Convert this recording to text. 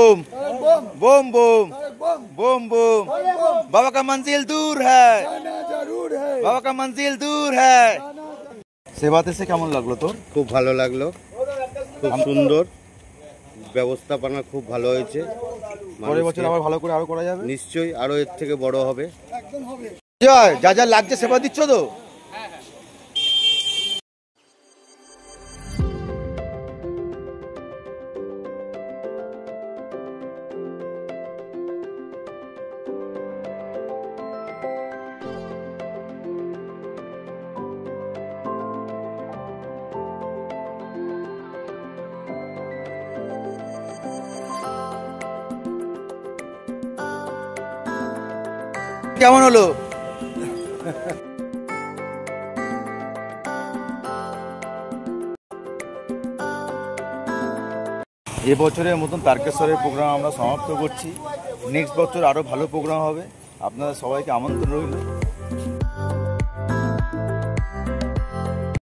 Boom boom boom boom boom. बाबा का मंजिल दूर है, बाबा का मंजिल दूर है। সেবাতে এসে কেমন লাগলো তোর? খুব ভালো লাগলো, খুব সুন্দর ব্যবস্থাপনা, খুব ভালো হয়েছে। পরের বছর আবার ভালো করে আরো করা যাবে নিশ্চয়ই, আরো এর থেকে বড় হবে। জয়, যা যা লাগছে সেবা দিচ্ছ তো? কেমন হলো? এবছরের মতন তারকেশ্বরের প্রোগ্রাম আমরা সমাপ্ত করছি। নেক্সট বছর আরও ভালো প্রোগ্রাম হবে, আপনারা সবাইকে আমন্ত্রণ রইল।